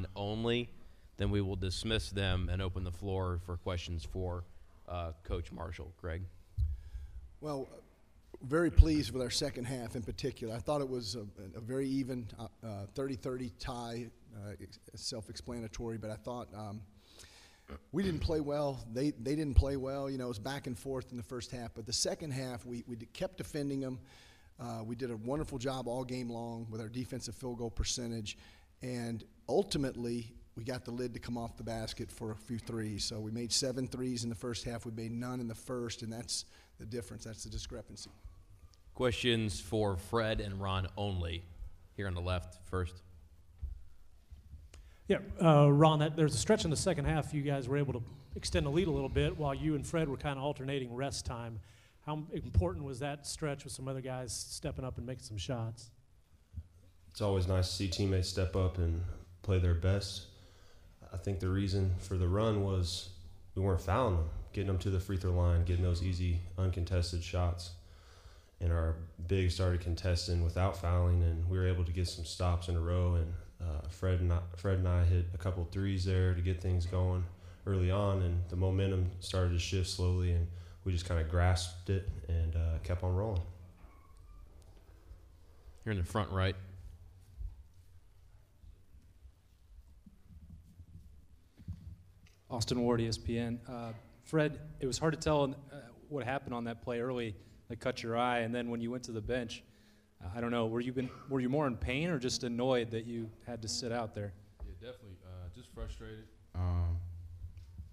Ron only. Then we will dismiss them and open the floor for questions for Coach Marshall. Greg? Well, very pleased with our second half in particular. I thought it was a very even 30-30 tie, self-explanatory, but I thought we didn't play well. They didn't play well. You know, it was back and forth in the first half. But the second half, we kept defending them. We did a wonderful job all game long with our defensive field goal percentage. And ultimately, we got the lid to come off the basket for a few threes. So we made 7 threes in the first half. We made none in the first, and that's the difference. That's the discrepancy. Questions for Fred and Ron only. Here on the left first. Yeah, Ron, there's a stretch in the second half you guys were able to extend the lead a little bit while you and Fred were kind of alternating rest time. How important was that stretch with some other guys stepping up and making some shots? It's always nice to see teammates step up and play their best. I think the reason for the run was we weren't fouling them, getting them to the free throw line, getting those easy, uncontested shots. And our bigs started contesting without fouling, and we were able to get some stops in a row. And Fred and I hit a couple threes there to get things going early on, and the momentum started to shift slowly, and we just kind of grasped it and kept on rolling. Here in the front right. Austin Ward, ESPN. Fred, it was hard to tell what happened on that play early that cut your eye, and then when you went to the bench, I don't know, were you more in pain or just annoyed that you had to sit out there? Yeah, definitely. Just frustrated.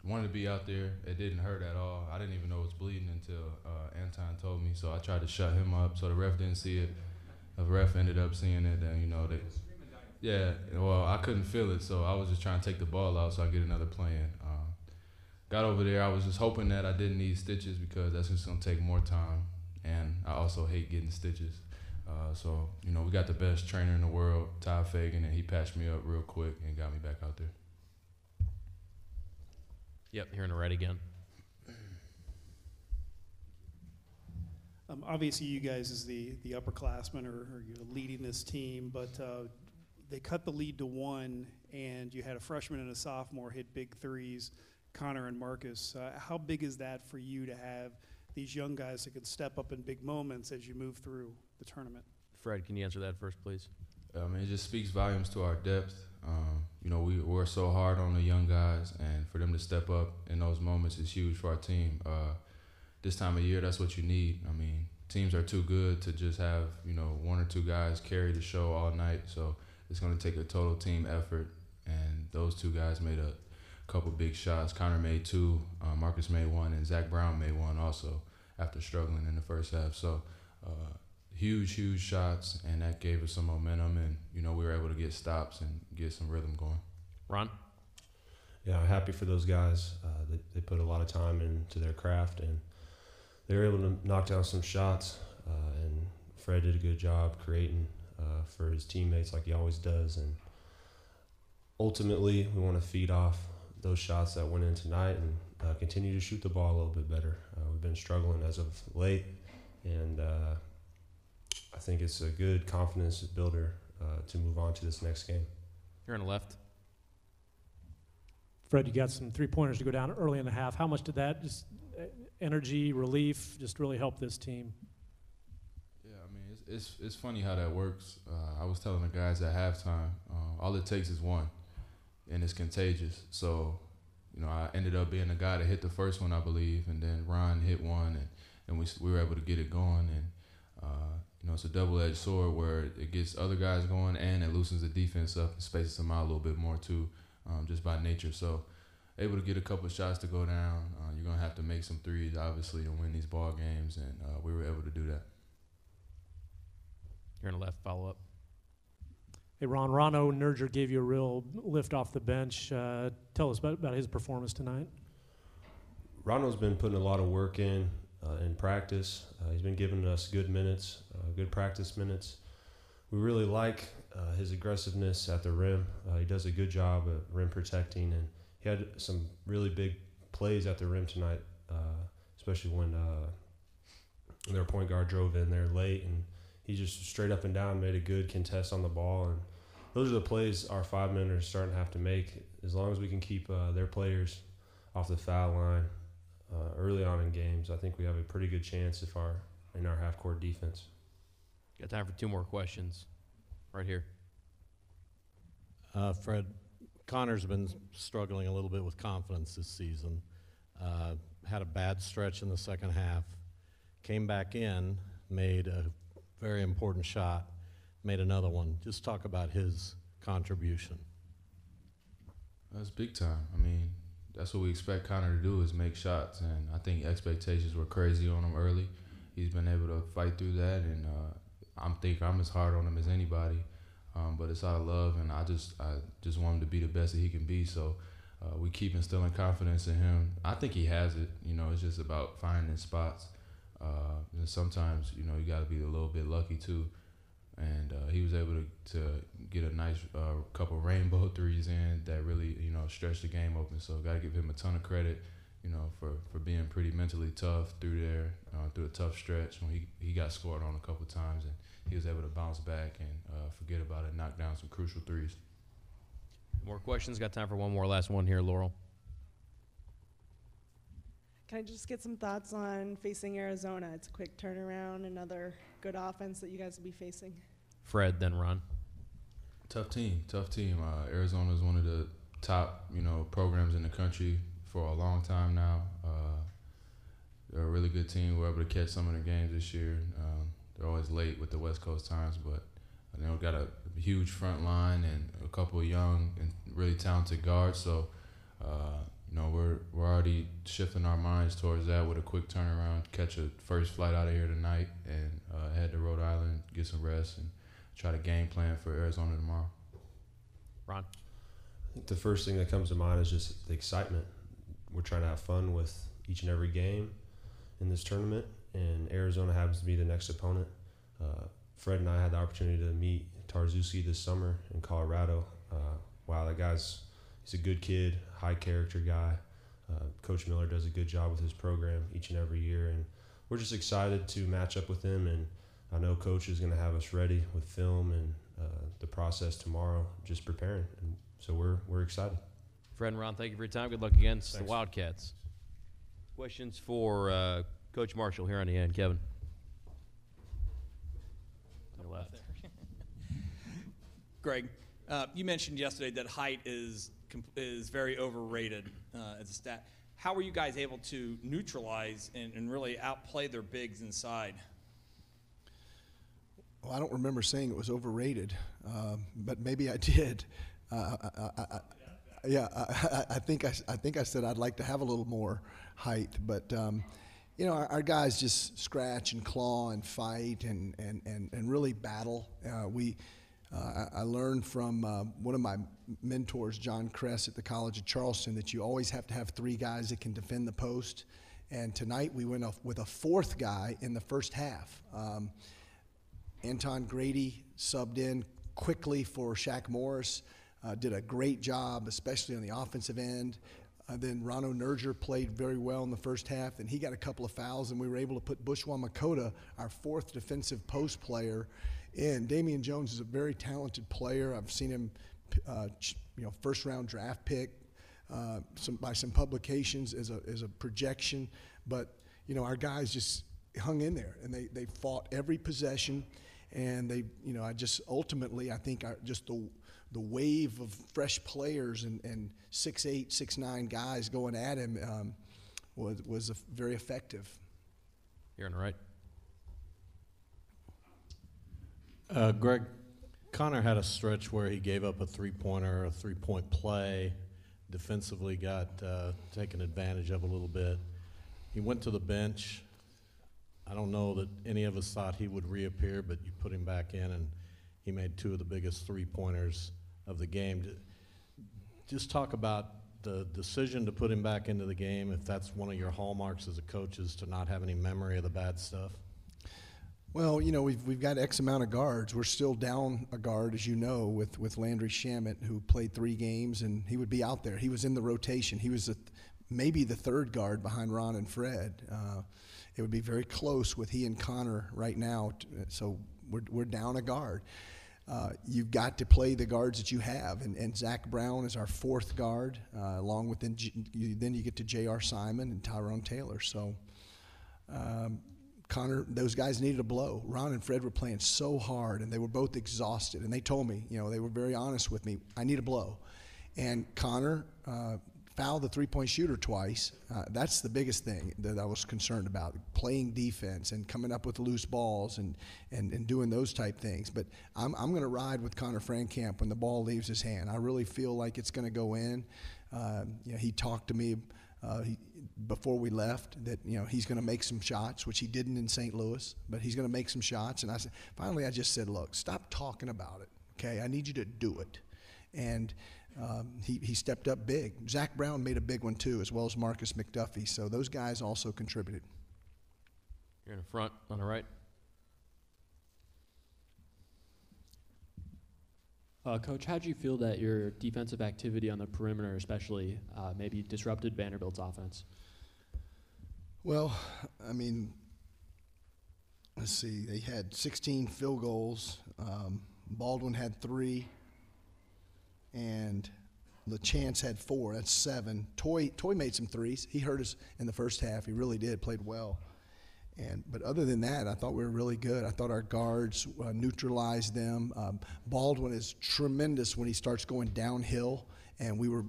Wanted to be out there. It didn't hurt at all. I didn't even know it was bleeding until Anton told me, so I tried to shut him up so the ref didn't see it. The ref ended up seeing it, and yeah, well, I couldn't feel it, so I was just trying to take the ball out so I get another play in. Got over there, I was just hoping that I didn't need stitches because that's just going to take more time, and I also hate getting stitches. So, we got the best trainer in the world, Todd Fagan, and he patched me up real quick and got me back out there. Yep, here in the right again. Obviously, you guys as the upperclassmen are you're leading this team, but they cut the lead to 1, and you had a freshman and a sophomore hit big threes, Connor and Marcus. How big is that for you to have these young guys that can step up in big moments as you move through the tournament? Fred, can you answer that first, please? It just speaks volumes to our depth. We work so hard on the young guys, and for them to step up in those moments is huge for our team. This time of year, that's what you need. Teams are too good to just have, 1 or 2 guys carry the show all night. So it's going to take a total team effort, and those 2 guys made a couple big shots. Connor made 2, Marcus made 1, and Zach Brown made 1 also after struggling in the first half. So huge shots, and that gave us some momentum, and, we were able to get stops and get some rhythm going. Ron? Yeah, I'm happy for those guys. They put a lot of time into their craft, and they were able to knock down some shots, and Fred did a good job creating for his teammates like he always does. And ultimately, we want to feed off those shots that went in tonight and continue to shoot the ball a little bit better. We've been struggling as of late, and I think it's a good confidence builder to move on to this next game. Here on the left. Fred, you got some three-pointers to go down early in the half. How much did that just energy, relief, just really help this team? Yeah, it's funny how that works. I was telling the guys at halftime, all it takes is 1, and it's contagious. So, I ended up being the guy that hit the first one, I believe, and then Ron hit 1, and we were able to get it going. And it's a double-edged sword where it gets other guys going and it loosens the defense up and spaces them out a little bit more too, just by nature. So able to get a couple of shots to go down. You're going to have to make some threes, obviously, to win these ball games, and we were able to do that. Here on the left, follow-up. Hey, Ron, Rono Nerger gave you a real lift off the bench. Tell us about his performance tonight. Ronald's been putting a lot of work in practice. He's been giving us good minutes, good practice minutes. We really like his aggressiveness at the rim. He does a good job at rim protecting, and he had some really big plays at the rim tonight, especially when their point guard drove in there late, and he just straight up and down made a good contest on the ball, and those are the plays our 5-men are starting to have to make. As long as we can keep their players off the foul line early on in games, I think we have a pretty good chance in our half-court defense. Got time for 2 more questions. Right here. Fred, Connor's been struggling a little bit with confidence this season. Had a bad stretch in the second half. Came back in, made a very important shot, made another one. Just talk about his contribution. That's big time. I mean, that's what we expect Connor to do, is make shots. And I think expectations were crazy on him early. He's been able to fight through that, and I'm as hard on him as anybody. But it's out of love, and I just want him to be the best that he can be. So we keep instilling confidence in him. I think he has it. You know, it's just about finding spots. And sometimes, you know, you got to be a little bit lucky too. And he was able to get a nice couple rainbow threes in that really, you know, stretched the game open. So got to give him a ton of credit, you know, for being pretty mentally tough through there, through a tough stretch when he got scored on a couple times, and he was able to bounce back and forget about it, knock down some crucial threes. More questions? Got time for one more last one here, Laurel. Can I just get some thoughts on facing Arizona? It's a quick turnaround, another good offense that you guys will be facing. Fred, then Ron. Tough team. Arizona is one of the top, you know, programs in the country for a long time now. They're a really good team. We're able to catch some of the games this year. They're always late with the West Coast times, but they've got a huge front line and a couple of young and really talented guards. So, you know, we're already shifting our minds towards that with a quick turnaround, catch a first flight out of here tonight, and head to Rhode Island, get some rest, and try to game plan for Arizona tomorrow. Ron? I think the first thing that comes to mind is just the excitement. We're trying to have fun with each and every game in this tournament, and Arizona happens to be the next opponent. Fred and I had the opportunity to meet Tarzuski this summer in Colorado. Wow, that he's a good kid, high character guy. Coach Miller does a good job with his program each and every year, and we're just excited to match up with him. And I know Coach is going to have us ready with film and the process tomorrow, just preparing. And so we're excited. Fred and Ron, thank you for your time. Good luck against Thanks. the Wildcats. Questions for Coach Marshall here on the end. Kevin. Your left. Greg, you mentioned yesterday that height is very overrated as a stat. How were you guys able to neutralize and really outplay their bigs inside? Well, I don't remember saying it was overrated, but maybe I did. I think I said I'd like to have a little more height, but you know, our guys just scratch and claw and fight and really battle. I learned from one of my mentors, John Kress at the College of Charleston, that you always have to have 3 guys that can defend the post. And tonight we went off with a 4th guy in the first half. Anton Grady subbed in quickly for Shaq Morris, did a great job, especially on the offensive end. Then Rano Nerger played very well in the first half, and he got a couple of fouls, and we were able to put Bushwa Makota, our 4th defensive post player, in. Damian Jones is a very talented player. I've seen him, first-round draft pick by some publications as a projection. But, you know, our guys just hung in there, and they fought every possession. And they, you know, I think the wave of fresh players and 6'8", 6'9" guys going at him was very effective. Here on the right. Greg, Connor had a stretch where he gave up a three-pointer, a three-point play, defensively got taken advantage of a little bit. He went to the bench. I don't know that any of us thought he would reappear, but you put him back in, and he made 2 of the biggest three-pointers of the game. Just talk about the decision to put him back into the game, if that's one of your hallmarks as a coach, is to not have any memory of the bad stuff. Well, you know, we've got X amount of guards. We're still down a guard, as you know, with Landry Shamet, who played 3 games, and he would be out there. He was in the rotation. He was maybe the 3rd guard behind Ron and Fred. It would be very close with he and Connor right now, so we're down a guard. you've got to play the guards that you have, and Zach Brown is our fourth guard, along with then you get to J.R. Simon and Tyrone Taylor. So Connor, those guys needed a blow. Ron and Fred were playing so hard, and they were both exhausted, and they told me, they were very honest with me, I need a blow. And Connor fouled the three-point shooter twice. That's the biggest thing that I was concerned about, playing defense and coming up with loose balls and doing those type things. But I'm going to ride with Connor Frankamp when the ball leaves his hand. I really feel like it's going to go in. He talked to me before we left that he's going to make some shots, which he didn't in St. Louis, but he's going to make some shots. And I just said, look, stop talking about it, okay? I need you to do it. And he stepped up big. Zach Brown made a big one too, as well as Marcus McDuffie. So those guys also contributed. You're in the front on the right. Coach, how did you feel that your defensive activity on the perimeter especially maybe disrupted Vanderbilt's offense? Well, I mean, let's see. They had 16 field goals. Baldwin had 3. And LaChance had 4. That's 7. Toy made some threes. He hurt us in the first half. He really did. Played well. But other than that, I thought we were really good. I thought our guards neutralized them. Baldwin is tremendous when he starts going downhill, and we were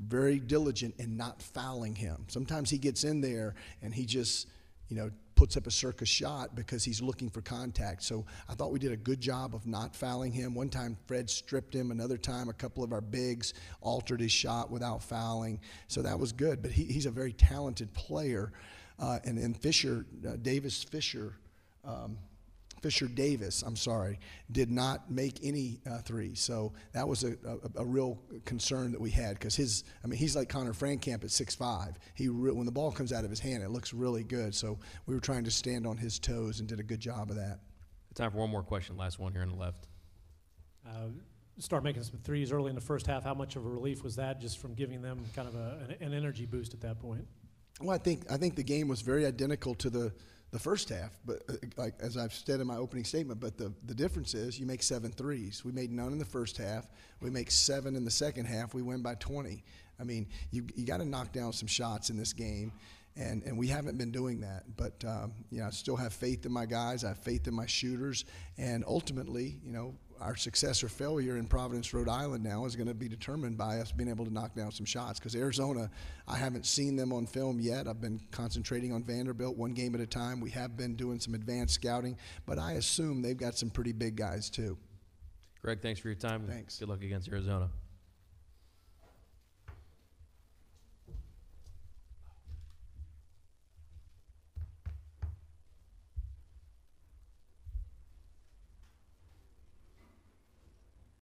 very diligent in not fouling him. Sometimes he gets in there and he just puts up a circus shot because he's looking for contact. So I thought we did a good job of not fouling him. One time Fred stripped him. Another time a couple of our bigs altered his shot without fouling. So that was good. But he's a very talented player. And then Fisher Davis, did not make any threes. So that was a real concern that we had because he's like Connor Frankamp at 6'5". When the ball comes out of his hand, it looks really good. So we were trying to stand on his toes and did a good job of that. Time for one more question. Last one here on the left. Start making some threes early in the first half. How much of a relief was that just from giving them kind of an energy boost at that point? Well, I think the game was very identical to the first half, but like as I've said in my opening statement, but the difference is you make 7 threes. We made none in the first half. We make 7 in the second half. We win by 20. I mean, you got to knock down some shots in this game, and we haven't been doing that. But I still have faith in my guys. I have faith in my shooters, and ultimately, our success or failure in Providence, Rhode Island now is going to be determined by us being able to knock down some shots. Because Arizona, I haven't seen them on film yet. I've been concentrating on Vanderbilt one game at a time. We have been doing some advanced scouting, but I assume they've got some pretty big guys too. Greg, thanks for your time. Thanks. Good luck against Arizona.